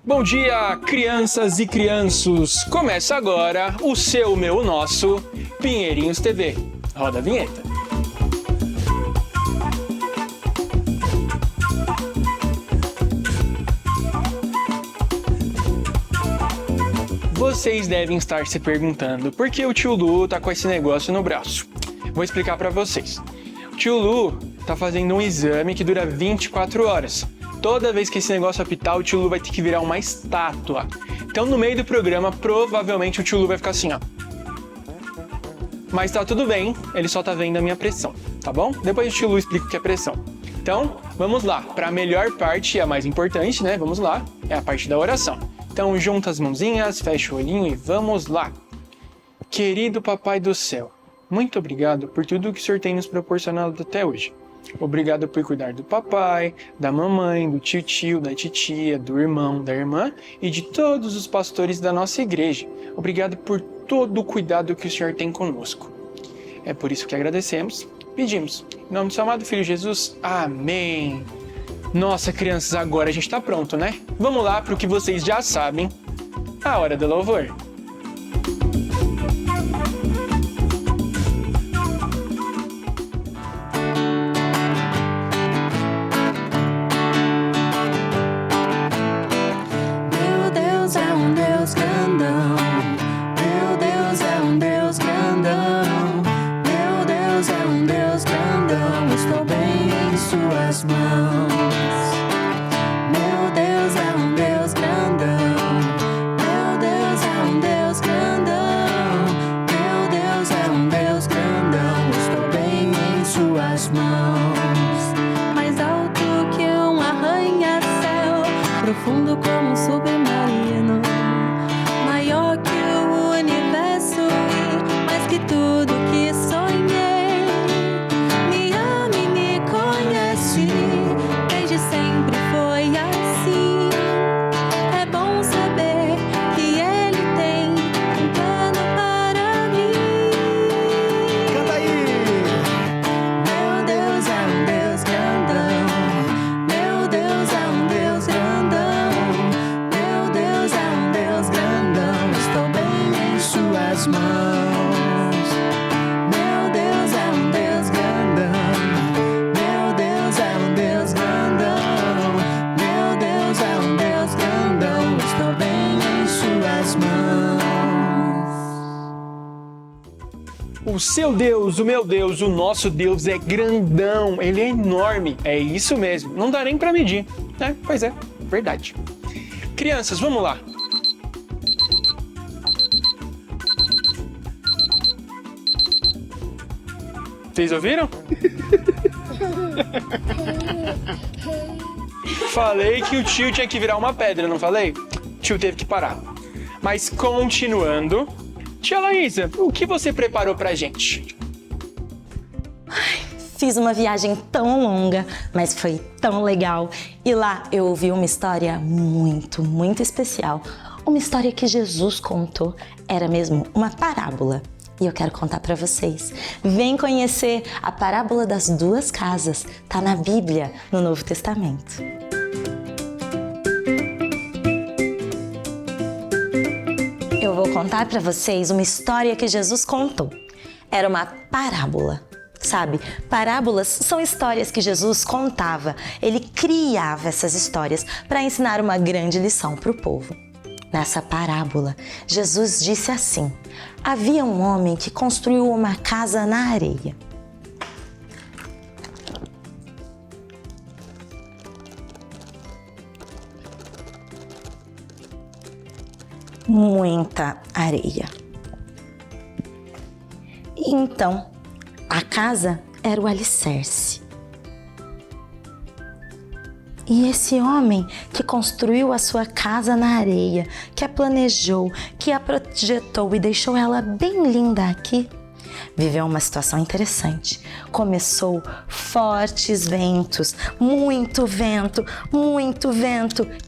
Bom dia, crianças e crianços! Começa agora o seu, meu, o nosso Pinheirinhos TV. Roda a vinheta. Vocês devem estar se perguntando por que o tio Lu tá com esse negócio no braço. Vou explicar para vocês. O tio Lu tá fazendo um exame que dura 24 horas. Toda vez que esse negócio apitar, o tio Lu vai ter que virar uma estátua. Então, no meio do programa, provavelmente o tio Lu vai ficar assim, ó. Mas tá tudo bem, ele só tá vendo a minha pressão, tá bom? Depois o tio Lu explica o que é pressão. Então, vamos lá. Para a melhor parte e a mais importante, né? Vamos lá. É a parte da oração. Então, junta as mãozinhas, fecha o olhinho e vamos lá. Querido Papai do Céu, muito obrigado por tudo que o Senhor tem nos proporcionado até hoje. Obrigado por cuidar do papai, da mamãe, do tio, da titia, do irmão, da irmã e de todos os pastores da nossa igreja. Obrigado por todo o cuidado que o Senhor tem conosco. É por isso que agradecemos, pedimos. Em nome do seu amado Filho Jesus, amém. Nossa, crianças, agora a gente tá pronto, né? Vamos lá para o que vocês já sabem, a hora do louvor. Profundo como um submarino, maior que o universo e mais que tudo que sonhei. Me ama e me conhece, desde sempre foi assim. É bom saber que Ele tem um plano para mim. Canta aí! Meu Deus é um Deus grandão. Meu Deus é um Deus grandão. Mãos. Meu Deus é um Deus grandão. Meu Deus é um Deus grandão. Meu Deus é um Deus grandão. Estou bem em suas mãos. O seu Deus, o meu Deus, o nosso Deus é grandão, ele é enorme. É isso mesmo, não dá nem pra medir, né? Pois é, verdade. Crianças, vamos lá. Vocês ouviram? Falei que o tio tinha que virar uma pedra, não falei? O tio teve que parar. Mas continuando, tia Laísa, o que você preparou pra gente? Fiz uma viagem tão longa, mas foi tão legal. E lá eu ouvi uma história muito, muito especial. Uma história que Jesus contou. Era mesmo uma parábola. E eu quero contar para vocês. Vem conhecer a parábola das duas casas. Tá na Bíblia, no Novo Testamento. Eu vou contar para vocês uma história que Jesus contou. Era uma parábola. Sabe, parábolas são histórias que Jesus contava. Ele criava essas histórias para ensinar uma grande lição para o povo. Nessa parábola, Jesus disse assim: havia um homem que construiu uma casa na areia. Muita areia. E então, a casa era o alicerce. E esse homem que construiu a sua casa na areia, que a planejou, que a projetou e deixou ela bem linda aqui, viveu uma situação interessante. Começou fortes ventos, muito vento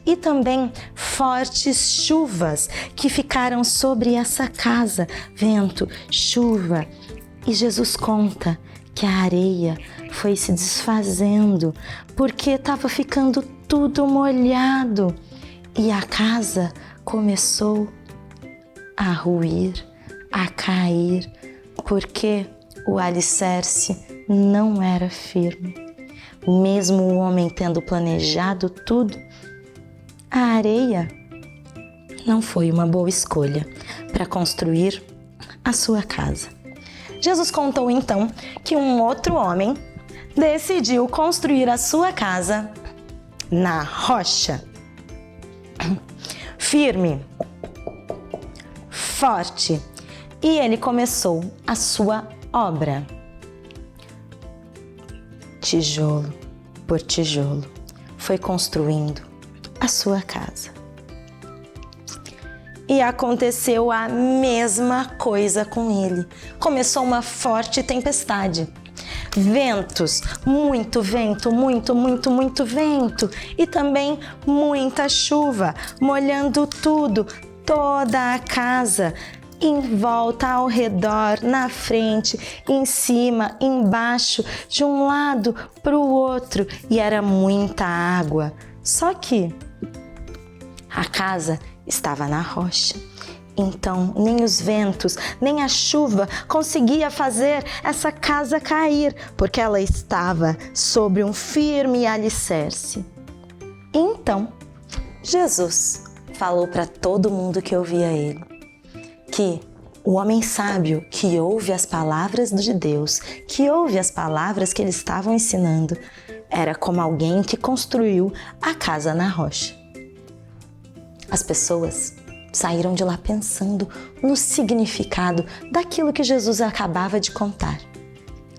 e também fortes chuvas que ficaram sobre essa casa. Vento, chuva. E Jesus conta que a areia foi se desfazendo porque estava ficando tudo molhado. e a casa começou a ruir, a cair, porque o alicerce não era firme. Mesmo o homem tendo planejado tudo, a areia não foi uma boa escolha para construir a sua casa. Jesus contou então que um outro homem decidiu construir a sua casa na rocha, firme, forte, e ele começou a sua obra. Tijolo por tijolo, foi construindo a sua casa. E aconteceu a mesma coisa com ele. Começou uma forte tempestade. Ventos, muito vento, muito vento. E também muita chuva, molhando tudo, toda a casa. Em volta, ao redor, na frente, em cima, embaixo, de um lado para o outro. E era muita água. Só que a casa estava na rocha. Então, nem os ventos, nem a chuva conseguia fazer essa casa cair, porque ela estava sobre um firme alicerce. Então, Jesus falou para todo mundo que ouvia ele que o homem sábio que ouve as palavras de Deus, que ouve as palavras que eles estavam ensinando, era como alguém que construiu a casa na rocha. As pessoas saíram de lá pensando no significado daquilo que Jesus acabava de contar.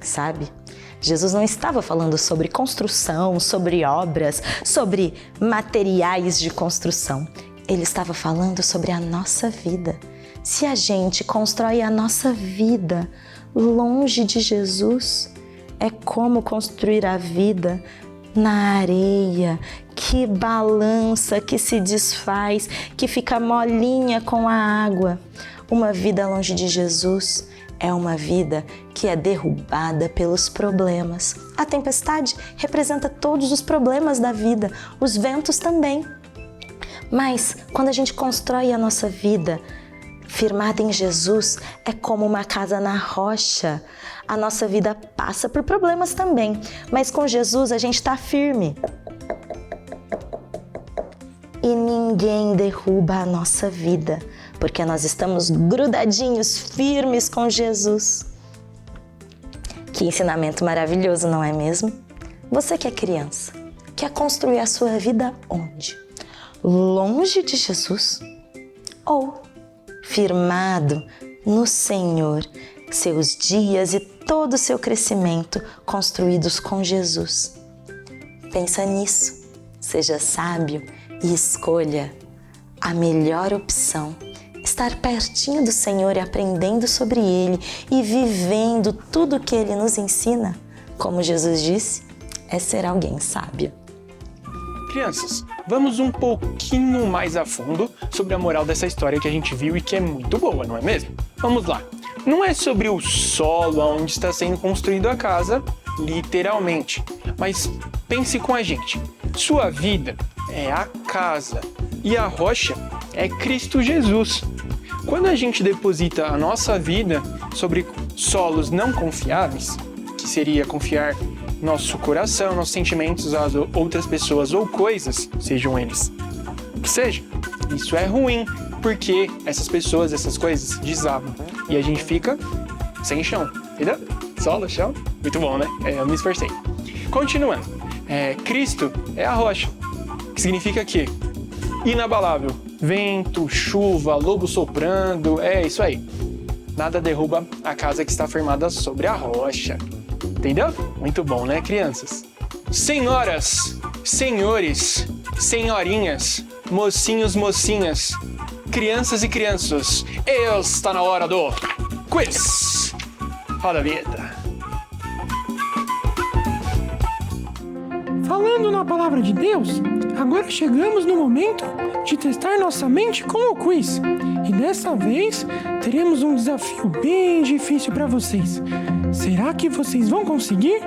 Sabe? Jesus não estava falando sobre construção, sobre obras, sobre materiais de construção. Ele estava falando sobre a nossa vida. Se a gente constrói a nossa vida longe de Jesus, é como construir a vida na areia, que balança, que se desfaz, que fica molinha com a água. Uma vida longe de Jesus é uma vida que é derrubada pelos problemas. A tempestade representa todos os problemas da vida, os ventos também. Mas quando a gente constrói a nossa vida firmada em Jesus, é como uma casa na rocha. A nossa vida passa por problemas também, mas com Jesus a gente está firme. E ninguém derruba a nossa vida, porque nós estamos grudadinhos, firmes com Jesus. Que ensinamento maravilhoso, não é mesmo? Você que é criança, quer construir a sua vida onde? Longe de Jesus? Ou firmado no Senhor, seus dias e todo o seu crescimento construídos com Jesus? Pensa nisso, seja sábio e escolha a melhor opção. Estar pertinho do Senhor e aprendendo sobre Ele e vivendo tudo o que Ele nos ensina, como Jesus disse, é ser alguém sábio. Crianças, vamos um pouquinho mais a fundo sobre a moral dessa história que a gente viu e que é muito boa, não é mesmo? Vamos lá. Não é sobre o solo onde está sendo construída a casa, literalmente, mas pense com a gente. Sua vida é a casa e a rocha é Cristo Jesus. Quando a gente deposita a nossa vida sobre solos não confiáveis, que seria confiar nosso coração, nossos sentimentos às outras pessoas ou coisas, sejam eles o que seja, isso é ruim, porque essas pessoas, essas coisas desabam e a gente fica sem chão, entendeu? Solo, chão, muito bom, né? Eu me esforcei. Continuando, Cristo é a rocha, que significa que inabalável, vento, chuva, lobo soprando, é isso aí. Nada derruba a casa que está firmada sobre a rocha. Entendeu? Muito bom, né, crianças? Senhoras, senhores, senhorinhas, mocinhos, mocinhas, crianças e crianças, está na hora do quiz. Roda a vinheta. Falando na palavra de Deus, agora chegamos no momento de testar nossa mente com o quiz. E dessa vez teremos um desafio bem difícil para vocês. Será que vocês vão conseguir?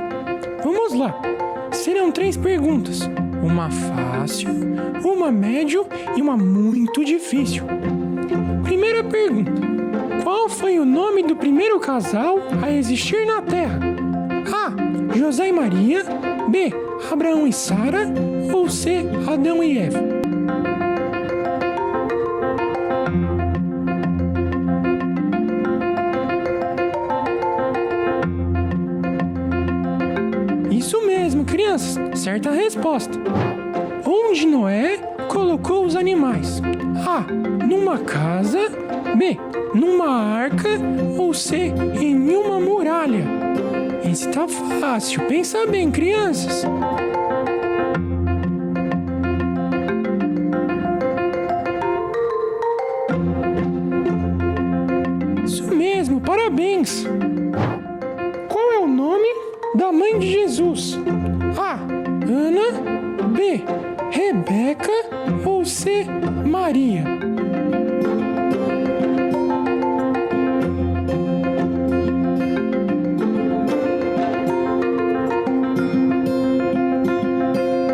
Vamos lá! Serão 3 perguntas. uma fácil, uma médio e uma muito difícil. Primeira pergunta: qual foi o nome do primeiro casal a existir na Terra? A. José e Maria. B. Abraão e Sara. Ou C. Adão e Eva? Isso mesmo, crianças. Certa resposta. Onde Noé colocou os animais? A. Numa casa. B. Numa arca. Ou C. Em uma muralha? Esse tá fácil. Pensa bem, crianças. Isso mesmo, parabéns. Qual é o nome da mãe de Jesus? A. Ana. B. Rebeca. Ou C. Maria?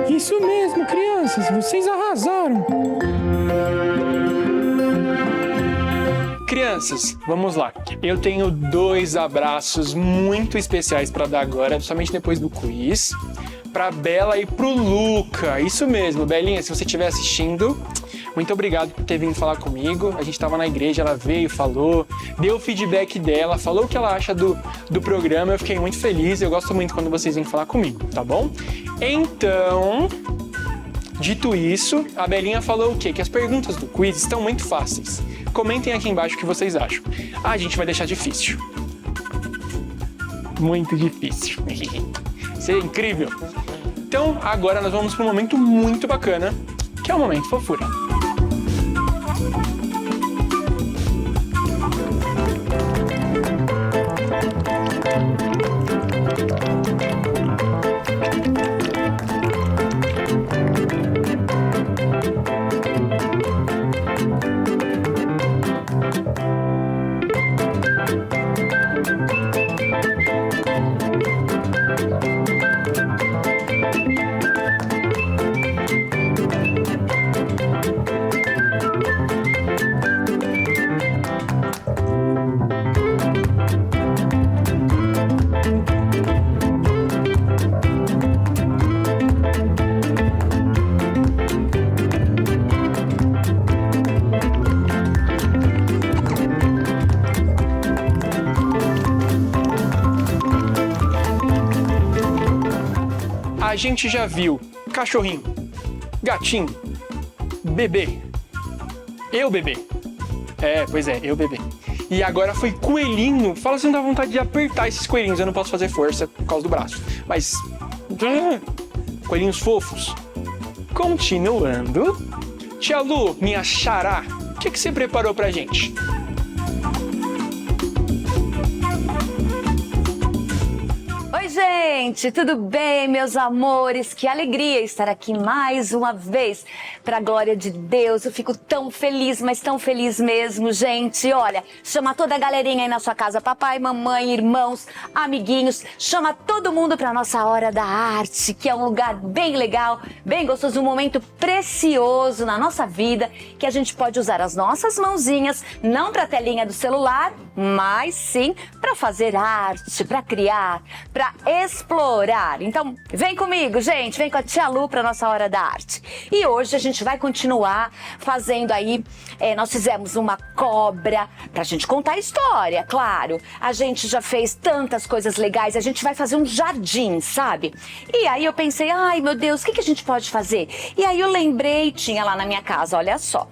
Isso mesmo, crianças, vocês arrasaram. Crianças, vamos lá. Eu tenho 2 abraços muito especiais para dar agora, somente depois do quiz. Pra Bela e pro Luca. Isso mesmo, Belinha, se você estiver assistindo, muito obrigado por ter vindo falar comigo. A gente estava na igreja, ela veio, falou, deu o feedback dela, falou o que ela acha do programa. Eu fiquei muito feliz, eu gosto muito quando vocês vêm falar comigo, tá bom? Então, dito isso, a Belinha falou o quê? Que as perguntas do quiz estão muito fáceis. Comentem aqui embaixo o que vocês acham. A gente vai deixar difícil. Muito difícil. Isso é incrível. Então, agora nós vamos para um momento muito bacana, que é o momento fofura. A gente já viu cachorrinho, gatinho, bebê, eu bebê. Pois é, eu bebê. E agora foi coelhinho. Fala se não dá vontade de apertar esses coelhinhos. Eu não posso fazer força por causa do braço. Mas... coelhinhos fofos. Continuando. Tia Lu, minha xará, o que você preparou pra gente? Oi, gente, tudo bem, meus amores? Que alegria estar aqui mais uma vez, para a glória de Deus. Eu fico tão feliz, mas tão feliz mesmo, gente. Olha, chama toda a galerinha aí na sua casa, papai, mamãe, irmãos, amiguinhos, chama todo mundo para nossa Hora da Arte, que é um lugar bem legal, bem gostoso, um momento precioso na nossa vida, que a gente pode usar as nossas mãozinhas, não para a telinha do celular, mas sim para fazer arte, para criar, para explorar. Então, vem comigo, gente, vem com a Tia Lu para nossa Hora da Arte. E hoje a gente vai continuar fazendo aí, nós fizemos uma cobra pra gente contar a história, claro. A gente já fez tantas coisas legais, a gente vai fazer um jardim, sabe? E aí eu pensei, ai meu Deus, o que a gente pode fazer? E aí eu lembrei, tinha lá na minha casa, olha só,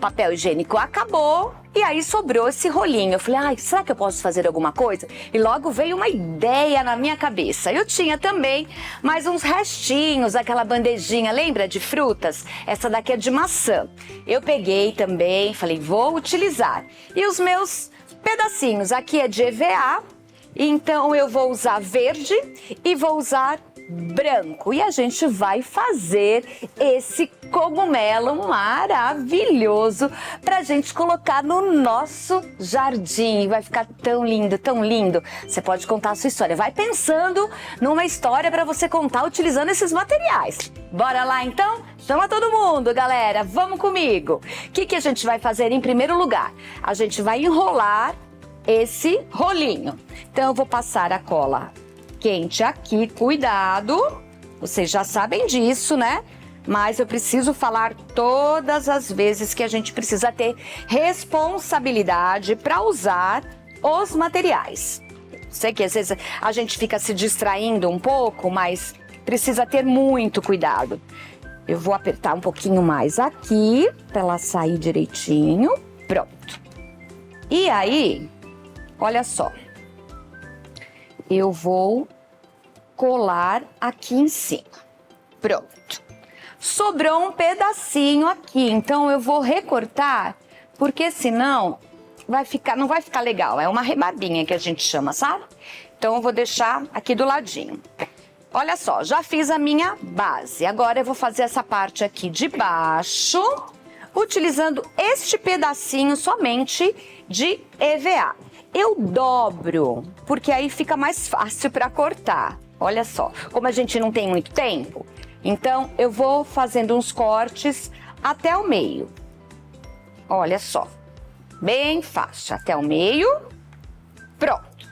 papel higiênico acabou. E aí sobrou esse rolinho. Eu falei, ai, será que eu posso fazer alguma coisa? E logo veio uma ideia na minha cabeça. Eu tinha também mais uns restinhos, aquela bandejinha, lembra de frutas? Essa daqui é de maçã. Eu peguei também, falei, vou utilizar. E os meus pedacinhos, aqui é de EVA, então eu vou usar verde e vou usar branco. E a gente vai fazer esse cogumelo maravilhoso pra gente colocar no nosso jardim. Vai ficar tão lindo, tão lindo. Você pode contar a sua história. Vai pensando numa história para você contar utilizando esses materiais. Bora lá então? Chama todo mundo, galera. Vamos comigo. O que a gente vai fazer em primeiro lugar? A gente vai enrolar esse rolinho. Então eu vou passar a cola quente aqui, cuidado, vocês já sabem disso, né? Mas eu preciso falar todas as vezes que a gente precisa ter responsabilidade para usar os materiais. Sei que às vezes a gente fica se distraindo um pouco, mas precisa ter muito cuidado. Eu vou apertar um pouquinho mais aqui para ela sair direitinho. Pronto. E aí, olha só. Eu vou colar aqui em cima. Pronto. Sobrou um pedacinho aqui, então eu vou recortar, porque senão não vai ficar legal. É uma rebarbinha que a gente chama, sabe? Então eu vou deixar aqui do ladinho. Olha só, já fiz a minha base. Agora eu vou fazer essa parte aqui de baixo, utilizando este pedacinho somente de EVA. Eu dobro, porque aí fica mais fácil para cortar. Olha só, como a gente não tem muito tempo, então eu vou fazendo uns cortes até o meio. Olha só, bem fácil, até o meio. Pronto.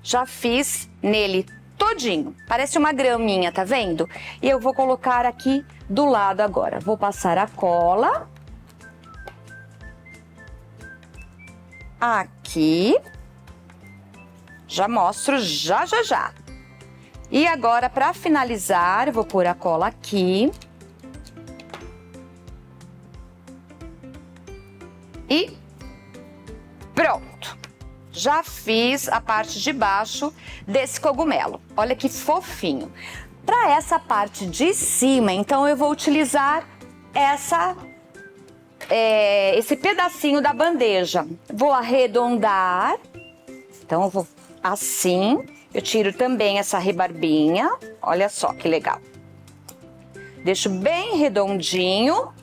Já fiz nele todinho, parece uma graminha, tá vendo? E eu vou colocar aqui do lado agora. Vou passar a cola. Aqui, já mostro já. E agora, para finalizar, eu vou pôr a cola aqui. E pronto. Já fiz a parte de baixo desse cogumelo. Olha que fofinho. Para essa parte de cima, então, eu vou utilizar esse pedacinho da bandeja. Vou arredondar. Então, eu vou assim. Eu tiro também essa rebarbinha. Olha só que legal. Deixo bem redondinho.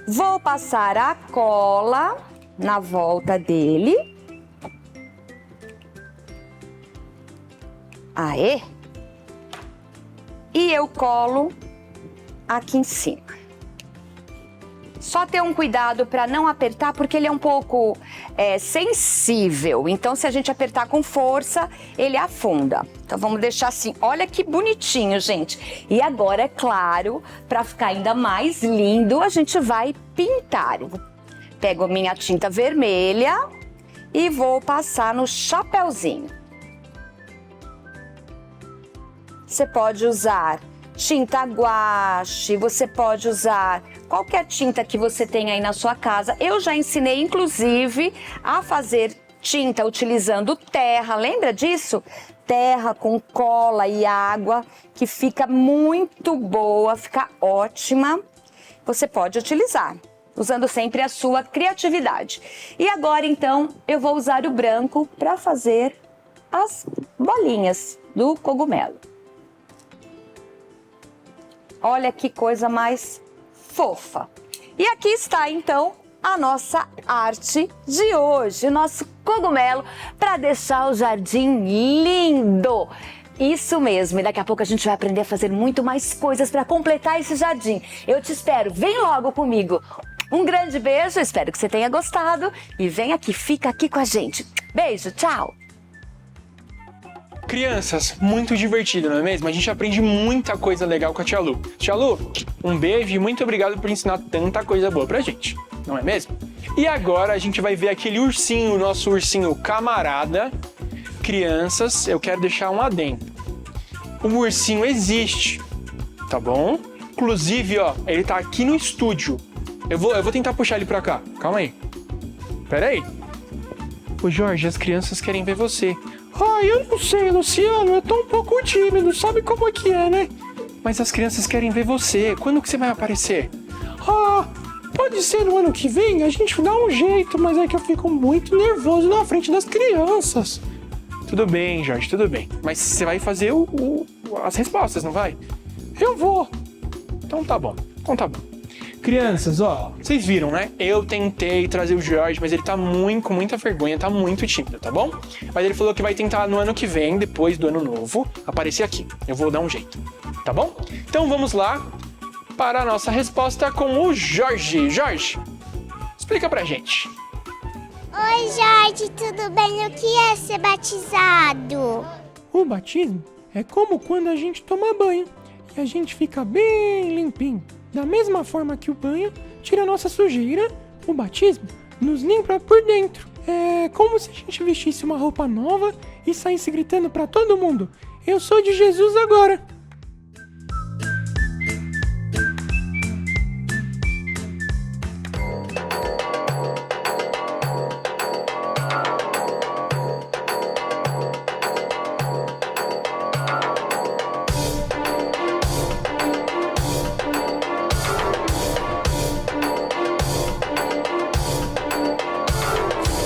Vou passar a cola na volta dele. Aê! E eu colo aqui em cima. Só ter um cuidado para não apertar, porque ele é um pouco sensível. Então, se a gente apertar com força, ele afunda. Então, vamos deixar assim. Olha que bonitinho, gente. E agora, é claro, para ficar ainda mais lindo, a gente vai pintar. Pego a minha tinta vermelha e vou passar no chapéuzinho. Você pode usar tinta guache, você pode usar qualquer tinta que você tenha aí na sua casa. Eu já ensinei, inclusive, a fazer tinta utilizando terra. Lembra disso? Terra com cola e água, que fica muito boa, fica ótima. Você pode utilizar, usando sempre a sua criatividade. E agora, então, eu vou usar o branco para fazer as bolinhas do cogumelo. Olha que coisa mais fofa. E aqui está, então, a nossa arte de hoje, o nosso cogumelo para deixar o jardim lindo. Isso mesmo, e daqui a pouco a gente vai aprender a fazer muito mais coisas para completar esse jardim. Eu te espero, vem logo comigo. Um grande beijo, espero que você tenha gostado e vem aqui, fica aqui com a gente. Beijo, tchau! Crianças, muito divertido, não é mesmo? A gente aprende muita coisa legal com a Tia Lu. Tia Lu, um beijo e muito obrigado por ensinar tanta coisa boa pra gente, não é mesmo? E agora a gente vai ver aquele ursinho, nosso ursinho camarada. Crianças, eu quero deixar um adendo. O ursinho existe, tá bom? Inclusive, ó, ele tá aqui no estúdio. Eu vou tentar puxar ele pra cá. Calma aí. Pera aí. Ô Jorge, as crianças querem ver você. Ai, eu não sei, Luciano, eu tô um pouco tímido, sabe como é que é, né? Mas as crianças querem ver você. Quando que você vai aparecer? Ah, pode ser no ano que vem, a gente dá um jeito, mas é que eu fico muito nervoso na frente das crianças. Tudo bem, Jorge, tudo bem. Mas você vai fazer as respostas, não vai? Eu vou. Então tá bom. Crianças, ó, vocês viram, né? Eu tentei trazer o Jorge, mas ele tá com muita vergonha, tá muito tímido, tá bom? Mas ele falou que vai tentar no ano que vem, depois do ano novo, aparecer aqui. Eu vou dar um jeito, tá bom? Então vamos lá para a nossa resposta com o Jorge. Jorge, explica pra gente. Oi, Jorge, tudo bem? O que é ser batizado? O batismo é como quando a gente toma banho e a gente fica bem limpinho. Da mesma forma que o banho tira a nossa sujeira, o batismo nos limpa por dentro. É como se a gente vestisse uma roupa nova e saísse gritando pra todo mundo: eu sou de Jesus agora!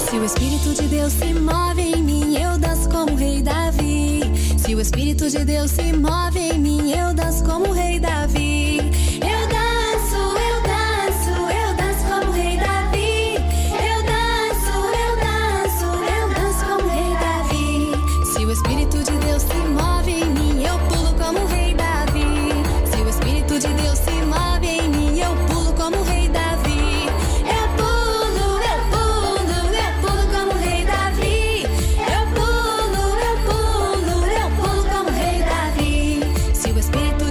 Se o Espírito de Deus se move em mim, eu danço como o rei Davi. Se o Espírito de Deus se move em mim, eu danço como o rei Davi. Eu danço, eu danço, eu danço como o rei Davi. Eu danço, eu danço, eu danço como o rei Davi. Se o Espírito de Deus se move em mim, eu pulo como o rei Davi. Se o Espírito de Deus se move em mim, eu pulo como o rei Davi. Se o Espírito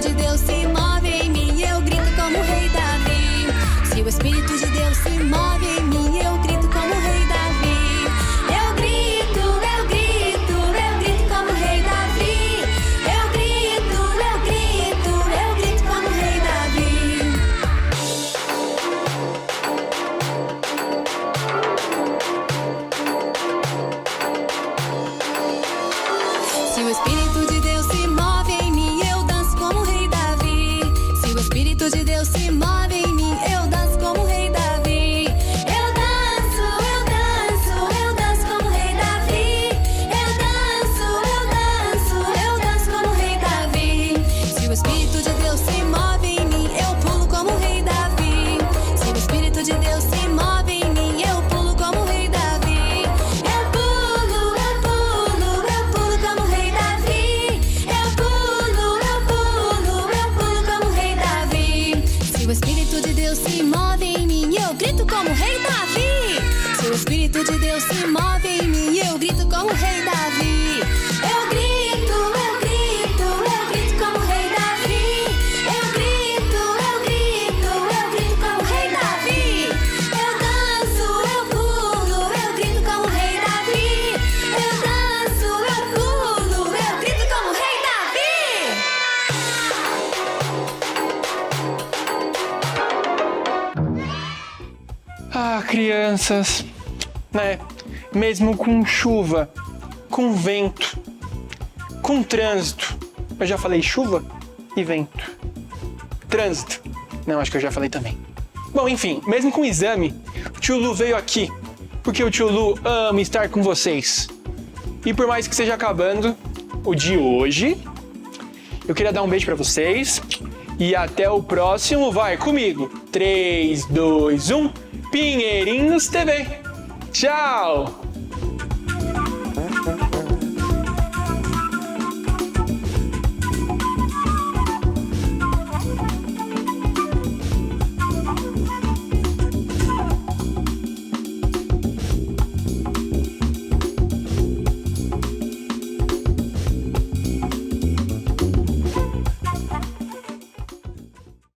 de Deus se move em mim, eu danço como o rei Davi. Se o Espírito de Deus se move em mim, eu danço como o rei Davi. Eu danço, eu danço, eu danço como o rei Davi. Eu danço, eu danço, eu danço como o rei Davi. Se o Espírito de Deus se move em mim, eu pulo como o rei Davi. Se o Espírito de Deus se move em mim, eu pulo como o rei Davi. Eu pulo, eu pulo, eu pulo como o rei Davi. Eu pulo, eu pulo, eu pulo como o rei Davi. Se o Espírito de Deus se move em mim, eu grito como o rei Davi. Se o Espírito de Deus se move em mim, eu grito como o rei Davi. Eu grito, eu grito, eu grito como o rei Davi. Eu grito, eu grito, eu grito como o rei Davi. Eu danço, eu pulo, eu grito como o rei Davi. Eu danço, eu pulo, eu grito como o rei Davi. Ah, crianças, né? Mesmo com chuva, com vento, com trânsito. Eu já falei chuva e vento. Trânsito. Não, acho que eu já falei também. Bom, enfim, mesmo com exame, o tio Lu veio aqui porque o tio Lu ama estar com vocês. E por mais que esteja acabando o de hoje, eu queria dar um beijo pra vocês e até o próximo. Vai comigo. 3, 2, 1. Pinheirinhos TV. Tchau!